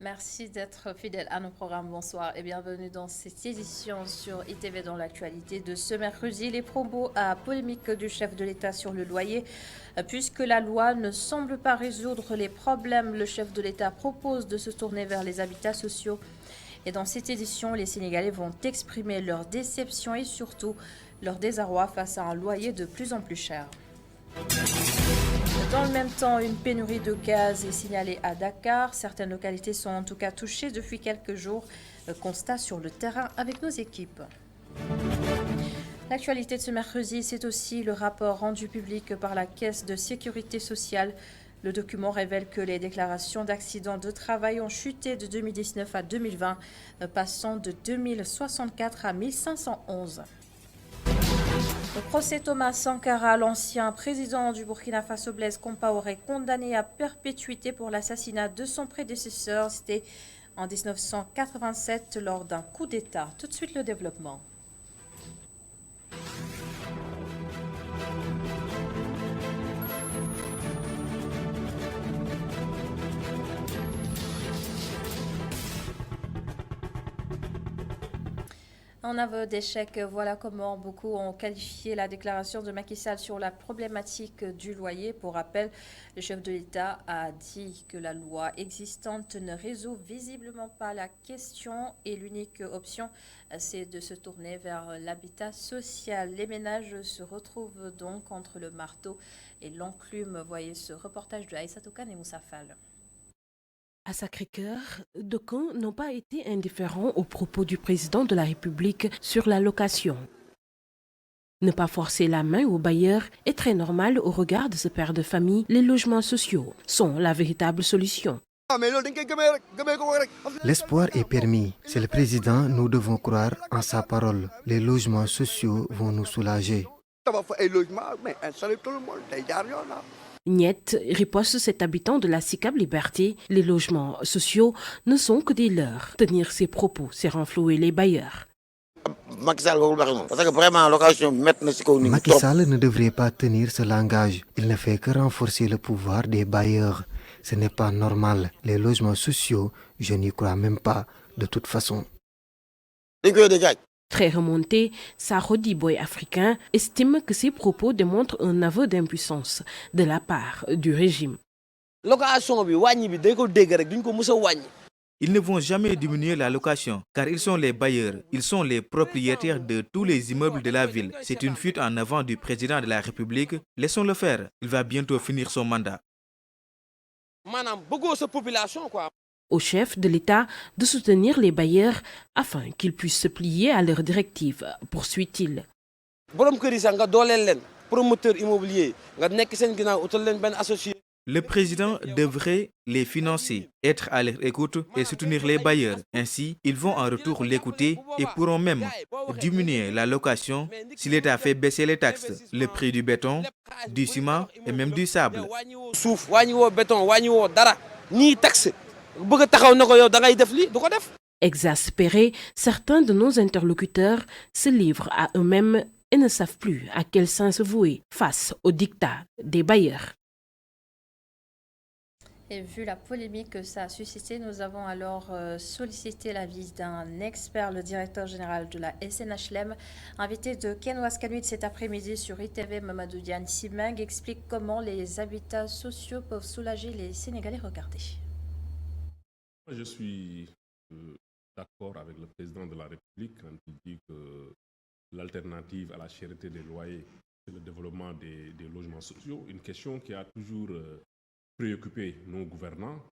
Merci d'être fidèle à nos programmes. Bonsoir et bienvenue dans cette édition sur ITV dans l'actualité de ce mercredi. Les propos à polémique du chef de l'État sur le loyer. Puisque la loi ne semble pas résoudre les problèmes, le chef de l'État propose de se tourner vers les habitats sociaux. Et dans cette édition, les Sénégalais vont exprimer leur déception et surtout leur désarroi face à un loyer de plus en plus cher. Dans le même temps, une pénurie de gaz est signalée à Dakar. Certaines localités sont en tout cas touchées depuis quelques jours. Constat sur le terrain avec nos équipes. L'actualité de ce mercredi, c'est aussi le rapport rendu public par la Caisse de sécurité sociale. Le document révèle que les déclarations d'accidents de travail ont chuté de 2019 à 2020, passant de 2064 à 1511. Le procès Thomas Sankara, l'ancien président du Burkina Faso Blaise Compaoré, condamné à perpétuité pour l'assassinat de son prédécesseur. C'était en 1987 lors d'un coup d'État. Tout de suite le développement. En aveu d'échec, voilà comment beaucoup ont qualifié la déclaration de Macky Sall sur la problématique du loyer. Pour rappel, le chef de l'État a dit que la loi existante ne résout visiblement pas la question et l'unique option, c'est de se tourner vers l'habitat social. Les ménages se retrouvent donc entre le marteau et l'enclume. Voyez ce reportage de Aïssatou Kane et Moussa Fall. À Sacré-Cœur, d'aucuns n'ont pas été indifférents aux propos du président de la République sur la location. Ne pas forcer la main aux bailleurs est très normal au regard de ce père de famille. Les logements sociaux sont la véritable solution. L'espoir est permis. C'est le président, nous devons croire en sa parole. Les logements sociaux vont nous soulager. Niet riposte cet habitant de la Sicap Liberté. Les logements sociaux ne sont que des leurs. Tenir ses propos, c'est renflouer les bailleurs. Macky Sall ne devrait pas tenir ce langage. Il ne fait que renforcer le pouvoir des bailleurs. Ce n'est pas normal. Les logements sociaux, je n'y crois même pas, de toute façon. Très remonté, Sarodi Boy africain estime que ces propos démontrent un aveu d'impuissance de la part du régime. Ils ne vont jamais diminuer la location car ils sont les bailleurs, ils sont les propriétaires de tous les immeubles de la ville. C'est une fuite en avant du président de la République. Laissons-le faire, il va bientôt finir son mandat. Au chef de l'État de soutenir les bailleurs afin qu'ils puissent se plier à leurs directives, poursuit-il. Le président devrait les financer, être à leur écoute et soutenir les bailleurs. Ainsi, ils vont en retour l'écouter et pourront même diminuer la location si l'État fait baisser les taxes, le prix du béton, du ciment et même du sable. Exaspérés, certains de nos interlocuteurs se livrent à eux-mêmes et ne savent plus à quel sens se vouer face au diktat des bailleurs. Et vu la polémique que ça a suscité, nous avons alors sollicité l'avis d'un expert, le directeur général de la SNHLM, invité de Ken Ouaskanuit cet après-midi sur ITV. Mamadou Diane Simeng explique comment les habitats sociaux peuvent soulager les Sénégalais. Regardez. Je suis d'accord avec le président de la République quand il dit que l'alternative à la cherté des loyers, c'est le développement des logements sociaux, une question qui a toujours préoccupé nos gouvernants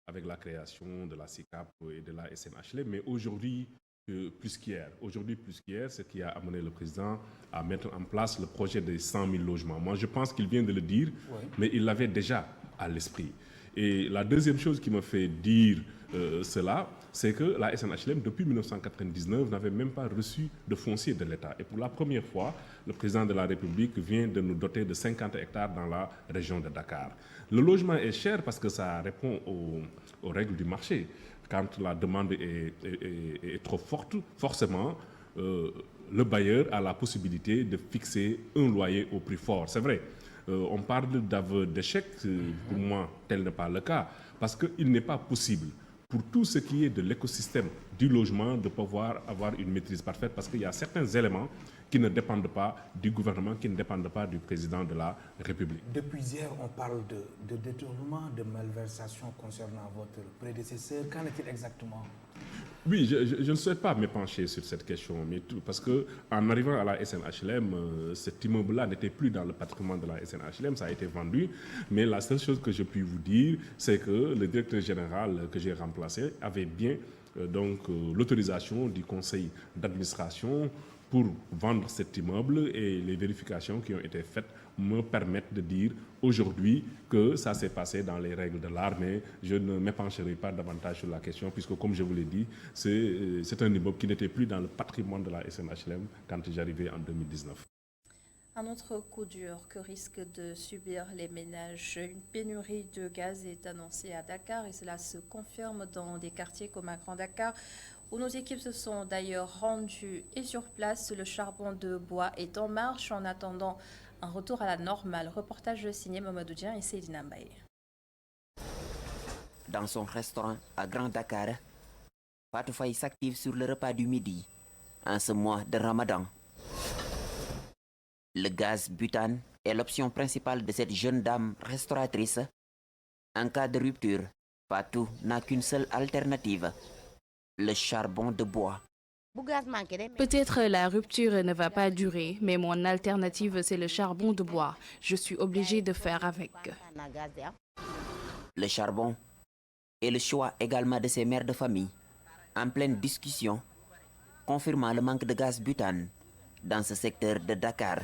avec la création de la SICAP et de la SNHLM, mais aujourd'hui plus qu'hier. Aujourd'hui plus qu'hier, ce qui a amené le président à mettre en place le projet des 100 000 logements. Moi, je pense qu'il vient de le dire, mais il l'avait déjà à l'esprit. Et la deuxième chose qui me fait dire cela, c'est que la SNHLM, depuis 1999, n'avait même pas reçu de foncier de l'État. Et pour la première fois, le président de la République vient de nous doter de 50 hectares dans la région de Dakar. Le logement est cher parce que ça répond aux règles du marché. Quand la demande est trop forte, forcément, le bailleur a la possibilité de fixer un loyer au prix fort. C'est vrai, on parle d'aveu d'échec. Pour moi, tel n'est pas le cas, parce qu'il n'est pas possible pour tout ce qui est de l'écosystème du logement, de pouvoir avoir une maîtrise parfaite, parce qu'il y a certains éléments qui ne dépendent pas du gouvernement, qui ne dépendent pas du président de la République. Depuis hier, on parle de détournement, de malversation concernant votre prédécesseur. Qu'en est-il exactement? Oui, je ne souhaite pas m'épancher sur cette question, mais parce qu'en arrivant à la SNHLM, cet immeuble-là n'était plus dans le patrimoine de la SNHLM, ça a été vendu. Mais la seule chose que je puis vous dire, c'est que le directeur général que j'ai remplacé avait bien l'autorisation du conseil d'administration pour vendre cet immeuble, et les vérifications qui ont été faites me permettent de dire aujourd'hui que ça s'est passé dans les règles de l'art, mais je ne m'épancherai pas davantage sur la question puisque, comme je vous l'ai dit, c'est un immeuble qui n'était plus dans le patrimoine de la SNHLM quand j'arrivais en 2019. Un autre coup dur que risquent de subir les ménages. Une pénurie de gaz est annoncée à Dakar et cela se confirme dans des quartiers comme à Grand Dakar, où nos équipes se sont d'ailleurs rendues et sur place. Le charbon de bois est en marche en attendant un retour à la normale. Reportage signé Mamadou Dian et Seydina Mbaye. Dans son restaurant à Grand Dakar, Fatou Faye s'active sur le repas du midi en ce mois de Ramadan. Le gaz butane est l'option principale de cette jeune dame restauratrice. En cas de rupture, Fatou n'a qu'une seule alternative, le charbon de bois. Peut-être la rupture ne va pas durer, mais mon alternative, c'est le charbon de bois. Je suis obligée de faire avec. Le charbon est le choix également de ces mères de famille, en pleine discussion, confirmant le manque de gaz butane dans ce secteur de Dakar.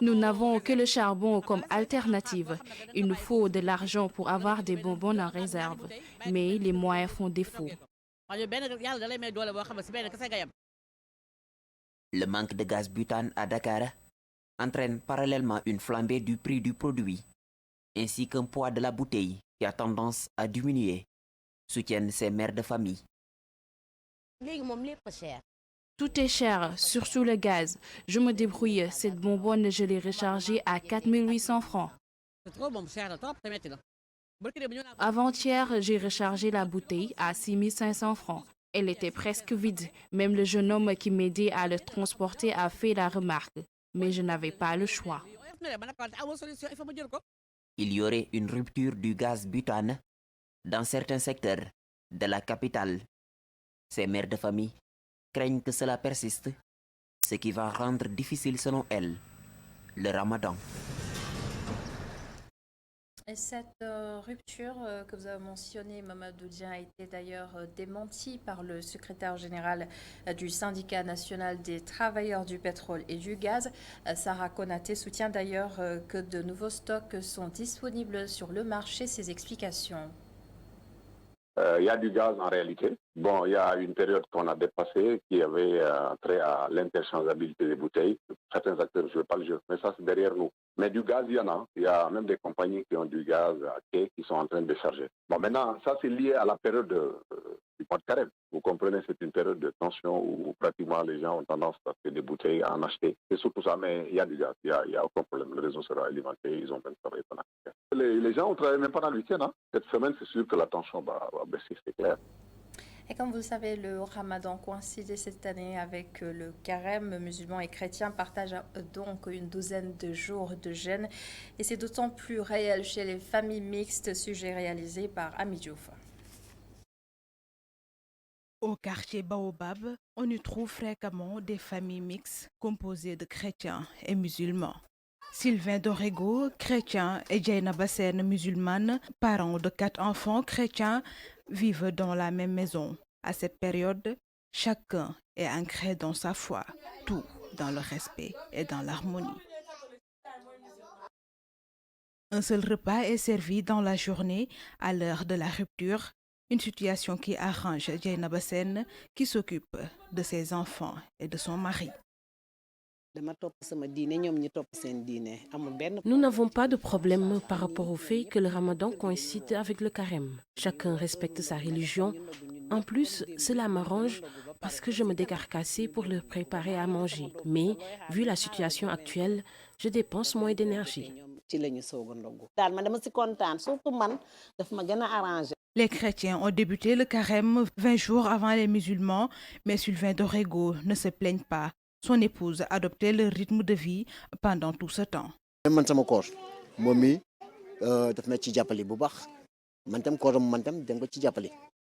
Nous n'avons que le charbon comme alternative. Il nous faut de l'argent pour avoir des bonbons en réserve, mais les moyens font défaut. Le manque de gaz butane à Dakar entraîne parallèlement une flambée du prix du produit, ainsi qu'un poids de la bouteille qui a tendance à diminuer, soutiennent ces mères de famille. Tout est cher, surtout le gaz. Je me débrouille. Cette bonbonne, je l'ai rechargée à 4800 francs. Avant-hier, j'ai rechargé la bouteille à 6500 francs. Elle était presque vide. Même le jeune homme qui m'aidait à le transporter a fait la remarque. Mais je n'avais pas le choix. Il y aurait une rupture du gaz butane dans certains secteurs de la capitale. Ces mères de famille craignent que cela persiste, ce qui va rendre difficile, selon elles, le Ramadan. Et cette rupture que vous avez mentionnée, Mamadou Dian, a été d'ailleurs démentie par le secrétaire général du syndicat national des travailleurs du pétrole et du gaz. Sarah Konaté soutient d'ailleurs que de nouveaux stocks sont disponibles sur le marché. Ses explications. Il y a du gaz en réalité. Bon, il y a une période qu'on a dépassée qui avait trait à l'interchangeabilité des bouteilles. Certains acteurs ne jouent pas le jeu, mais ça c'est derrière nous. Mais du gaz, il y en a. Il y a même des compagnies qui ont du gaz à quai qui sont en train de décharger. Bon, maintenant, ça c'est lié à la période du mois de carême. Vous comprenez, c'est une période de tension où pratiquement les gens ont tendance à acheter des bouteilles, à en acheter. C'est surtout ça, mais il y a du gaz. Il y a aucun problème. Le réseau sera alimenté. Ils ont même travaillé pendant. Les gens ont travaillé même pendant le week-end. Hein. Cette semaine, c'est sûr que la tension va baisser, c'est clair. Et comme vous le savez, le Ramadan coïncidait cette année avec le carême. Musulmans et chrétiens partagent donc une douzaine de jours de jeûne. Et c'est d'autant plus réel chez les familles mixtes, sujet réalisé par Ami Diouf. Au quartier Baobab, on y trouve fréquemment des familles mixtes composées de chrétiens et musulmans. Sylvain Dorego, chrétien, et Jaina Bassène, musulmane, parents de 4 enfants chrétiens, vivent dans la même maison. À cette période, chacun est ancré dans sa foi, tout dans le respect et dans l'harmonie. Un seul repas est servi dans la journée à l'heure de la rupture, une situation qui arrange Jaina Bassène qui s'occupe de ses enfants et de son mari. Nous n'avons pas de problème par rapport au fait que le Ramadan coïncide avec le carême. Chacun respecte sa religion. En plus, cela m'arrange parce que je me décarcasse pour le préparer à manger. Mais, vu la situation actuelle, je dépense moins d'énergie. Les chrétiens ont débuté le carême 20 jours avant les musulmans, mais Sylvain Dorego ne se plaigne pas. Son épouse a adopté le rythme de vie pendant tout ce temps.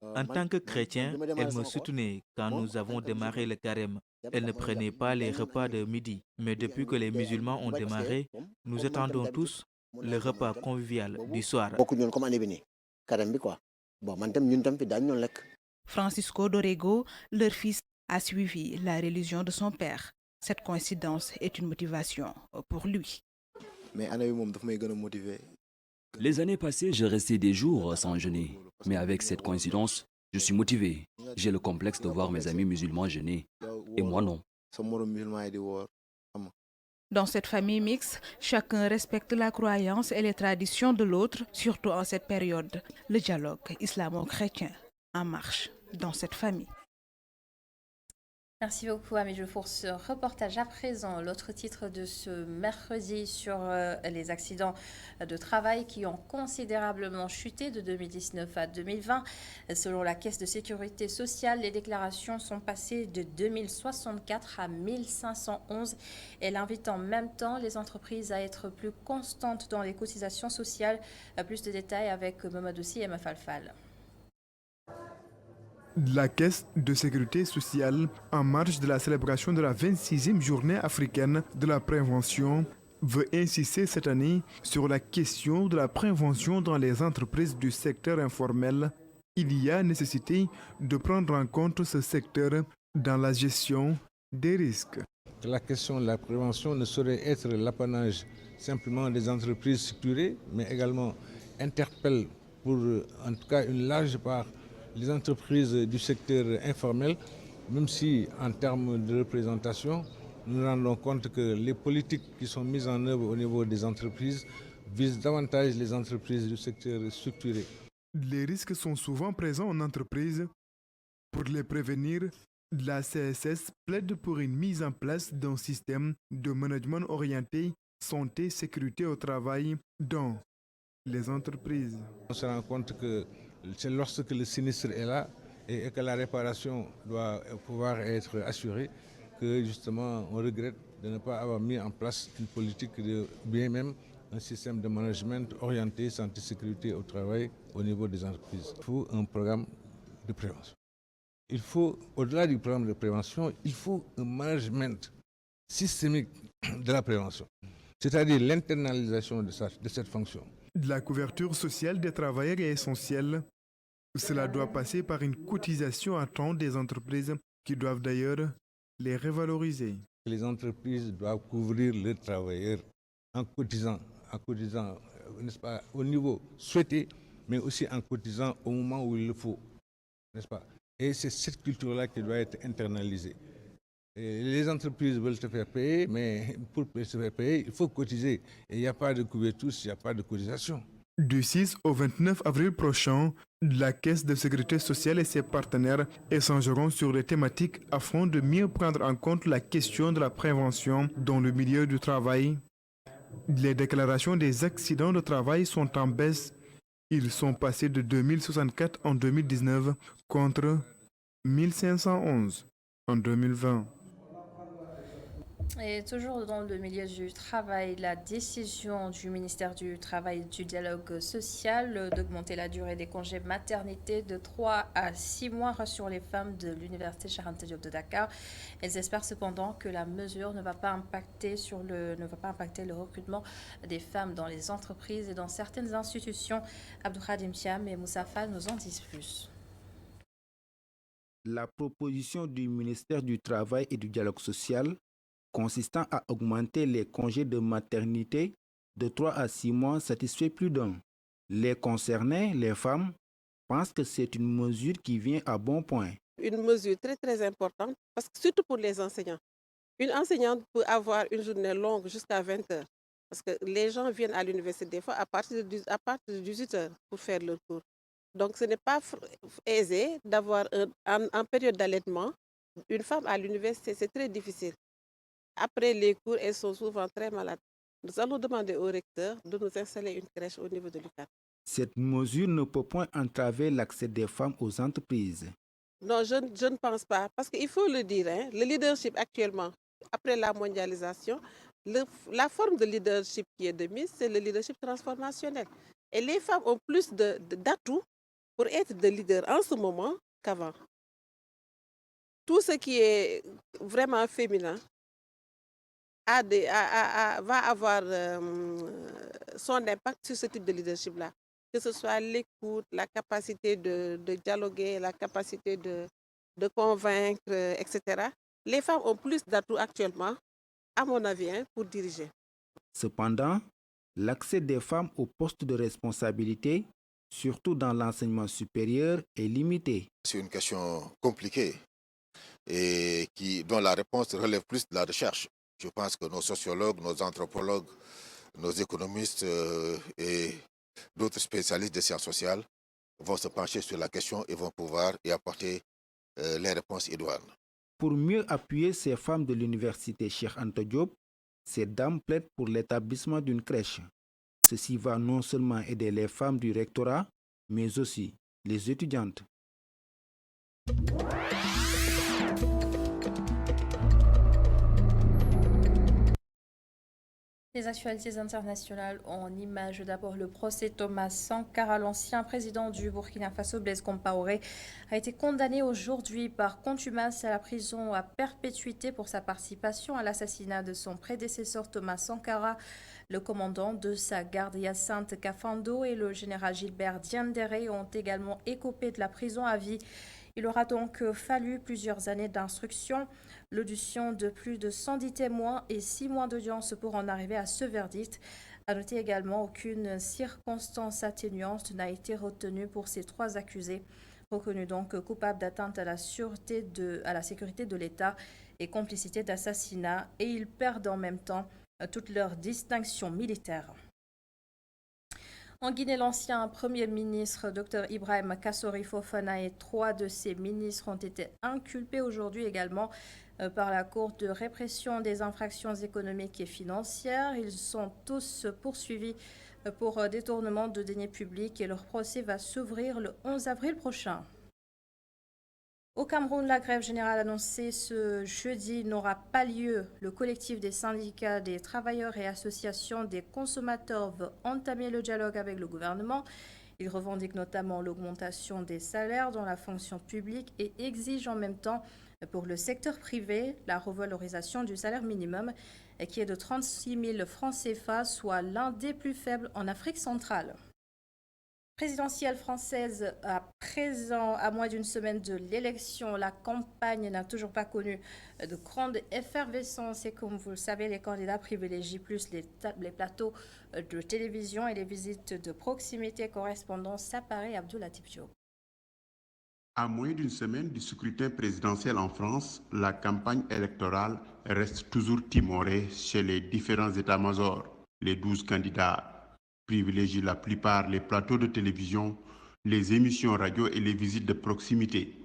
En tant que chrétien, elle me soutenait quand nous avons démarré le carême. Elle ne prenait pas les repas de midi, mais depuis que les musulmans ont démarré, nous attendons tous le repas convivial du soir. Francisco Dorego, leur fils, a suivi la religion de son père. Cette coïncidence est une motivation pour lui. Les années passées, je restais des jours sans jeûner. Mais avec cette coïncidence, je suis motivé. J'ai le complexe de voir mes amis musulmans jeûner. Et moi non. Dans cette famille mixte, chacun respecte la croyance et les traditions de l'autre, surtout en cette période. Le dialogue islamo-chrétien en marche dans cette famille. Merci beaucoup, Amélie pour ce reportage. À présent, l'autre titre de ce mercredi sur les accidents de travail qui ont considérablement chuté de 2019 à 2020. Selon la Caisse de sécurité sociale, les déclarations sont passées de 2064 à 1511. Elle invite en même temps les entreprises à être plus constantes dans les cotisations sociales. Plus de détails avec Mamadou Sy et Mafalfal. La Caisse de sécurité sociale, en marge de la célébration de la 26e journée africaine de la prévention, veut insister cette année sur la question de la prévention dans les entreprises du secteur informel. Il y a nécessité de prendre en compte ce secteur dans la gestion des risques. La question de la prévention ne saurait être l'apanage simplement des entreprises structurées, mais également interpelle pour en tout cas une large part les entreprises du secteur informel, même si en termes de représentation, nous nous rendons compte que les politiques qui sont mises en œuvre au niveau des entreprises visent davantage les entreprises du secteur structuré. Les risques sont souvent présents en entreprise. Pour les prévenir, la CSS plaide pour une mise en place d'un système de management orienté santé-sécurité au travail dans les entreprises. On se rend compte que c'est lorsque le sinistre est là et que la réparation doit pouvoir être assurée que justement on regrette de ne pas avoir mis en place une politique de bien même un système de management orienté santé-sécurité au travail au niveau des entreprises. Il faut un programme de prévention. Il faut, au-delà du programme de prévention, il faut un management systémique de la prévention, c'est-à-dire l'internalisation de cette fonction. La couverture sociale des travailleurs est essentielle. Cela doit passer par une cotisation à temps des entreprises qui doivent d'ailleurs les revaloriser. Les entreprises doivent couvrir les travailleurs en cotisant, n'est-ce pas, au niveau souhaité, mais aussi en cotisant au moment où il le faut, n'est-ce pas? Et c'est cette culture-là qui doit être internalisée. Et les entreprises veulent se faire payer, mais pour se faire payer, il faut cotiser. Et il n'y a pas de couverture s'il n'y a pas de cotisation. Du 6 au 29 avril prochain, la Caisse de sécurité sociale et ses partenaires échangeront sur les thématiques afin de mieux prendre en compte la question de la prévention dans le milieu du travail. Les déclarations des accidents de travail sont en baisse. Ils sont passés de 2064 en 2019 contre 1511 en 2020. Et toujours dans le milieu du travail, la décision du ministère du Travail et du Dialogue social d'augmenter la durée des congés maternité de 3 à 6 mois rassure les femmes de l'Université Cheikh Anta Diop de Dakar. Elles espèrent cependant que la mesure ne va pas impacter le recrutement des femmes dans les entreprises et dans certaines institutions. Abdoukhadim Thiam et Moussa Fall nous en disent plus. La proposition du ministère du Travail et du Dialogue social consistant à augmenter les congés de maternité de 3 à 6 mois satisfait plus d'un. Les concernés, les femmes, pensent que c'est une mesure qui vient à bon point. Une mesure très très importante, parce que surtout pour les enseignants. Une enseignante peut avoir une journée longue jusqu'à 20 heures, parce que les gens viennent à l'université des fois à partir de 18 heures pour faire leur cours. Donc ce n'est pas aisé d'avoir en période d'allaitement une femme à l'université, c'est très difficile. Après les cours, elles sont souvent très malades. nous allons demander au recteur de nous installer une crèche au niveau de l'UCAD. Cette mesure ne peut point entraver l'accès des femmes aux entreprises. Non, je ne pense pas, parce qu'il faut le dire, hein, le leadership actuellement, après la mondialisation, la forme de leadership qui est de mise, c'est le leadership transformationnel. Et les femmes ont plus d'atouts pour être des leaders en ce moment qu'avant. Tout ce qui est vraiment féminin va avoir son impact sur ce type de leadership-là. Que ce soit l'écoute, la capacité de dialoguer, la capacité de convaincre, etc. Les femmes ont plus d'atouts actuellement, à mon avis, pour diriger. Cependant, l'accès des femmes aux postes de responsabilité, surtout dans l'enseignement supérieur, est limité. C'est une question compliquée et dont la réponse relève plus de la recherche. Je pense que nos sociologues, nos anthropologues, nos économistes et d'autres spécialistes des sciences sociales vont se pencher sur la question et vont pouvoir y apporter les réponses idoines. Pour mieux appuyer ces femmes de l'université Cheikh Anta Diop, ces dames plaident pour l'établissement d'une crèche. Ceci va non seulement aider les femmes du rectorat, mais aussi les étudiantes. Les actualités internationales en images. D'abord, le procès Thomas Sankara, l'ancien président du Burkina Faso, Blaise Compaoré, a été condamné aujourd'hui par contumace à la prison à perpétuité pour sa participation à l'assassinat de son prédécesseur Thomas Sankara. Le commandant de sa garde Hyacinthe Kafando et le général Gilbert Diendéré ont également écopé de la prison à vie. Il aura donc fallu plusieurs années d'instruction, l'audition de plus de 110 témoins et 6 mois d'audience pour en arriver à ce verdict. À noter également, aucune circonstance atténuante n'a été retenue pour ces 3 accusés, reconnus donc coupables d'atteinte à la sécurité de l'État et complicité d'assassinat, et ils perdent en même temps toutes leurs distinctions militaires. En Guinée, l'ancien Premier ministre Dr Ibrahim Kassori Fofana et 3 de ses ministres ont été inculpés aujourd'hui également par la Cour de répression des infractions économiques et financières. Ils sont tous poursuivis pour détournement de deniers publics et leur procès va s'ouvrir le 11 avril prochain. Au Cameroun, la grève générale annoncée ce jeudi n'aura pas lieu. Le collectif des syndicats des travailleurs et associations des consommateurs veut entamer le dialogue avec le gouvernement. Il revendique notamment l'augmentation des salaires dans la fonction publique et exige en même temps pour le secteur privé la revalorisation du salaire minimum qui est de 36 000 francs CFA, soit l'un des plus faibles en Afrique centrale. Présidentielle française à présent, à moins d'une semaine de l'élection, la campagne n'a toujours pas connu de grande effervescence et comme vous le savez, les candidats privilégient plus les plateaux de télévision et les visites de proximité. Correspondance à Paris, Abdoulatif Diop. À moins d'une semaine du scrutin présidentiel en France, la campagne électorale reste toujours timorée chez les différents états-majors. Les 12 candidats privilégient la plupart les plateaux de télévision, les émissions radio et les visites de proximité.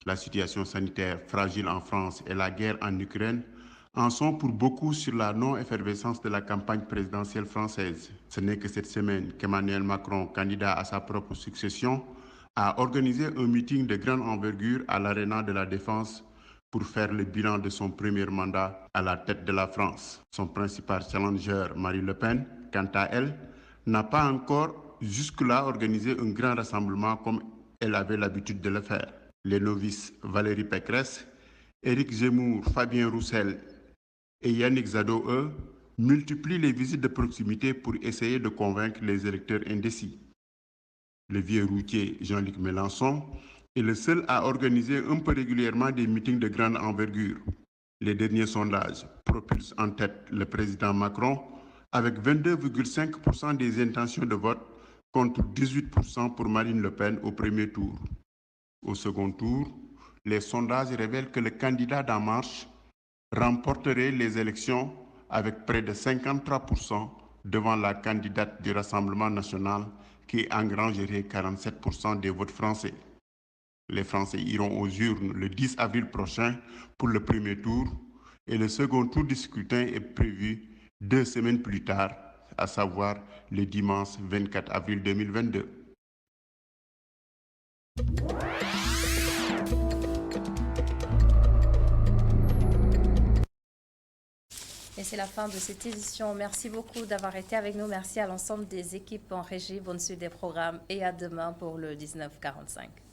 La situation sanitaire fragile en France et la guerre en Ukraine en sont pour beaucoup sur la non-effervescence de la campagne présidentielle française. Ce n'est que cette semaine qu'Emmanuel Macron, candidat à sa propre succession, a organisé un meeting de grande envergure à l'Arena de la Défense pour faire le bilan de son premier mandat à la tête de la France. Son principal challenger, Marine Le Pen, quant à elle, n'a pas encore jusque-là organisé un grand rassemblement comme elle avait l'habitude de le faire. Les novices Valérie Pécresse, Éric Zemmour, Fabien Roussel et Yannick Jadot, eux, multiplient les visites de proximité pour essayer de convaincre les électeurs indécis. Le vieux routier Jean-Luc Mélenchon est le seul à organiser un peu régulièrement des meetings de grande envergure. Les derniers sondages propulsent en tête le président Macron avec 22,5% des intentions de vote contre 18% pour Marine Le Pen au premier tour. Au second tour, les sondages révèlent que le candidat d'En Marche remporterait les élections avec près de 53% devant la candidate du Rassemblement national qui engrangerait 47% des votes français. Les Français iront aux urnes le 10 avril prochain pour le premier tour et le second tour du scrutin est prévu 2 semaines plus tard, à savoir le dimanche 24 avril 2022. Et c'est la fin de cette édition. Merci beaucoup d'avoir été avec nous. Merci à l'ensemble des équipes en régie. Bonne suite des programmes et à demain pour le 19h45.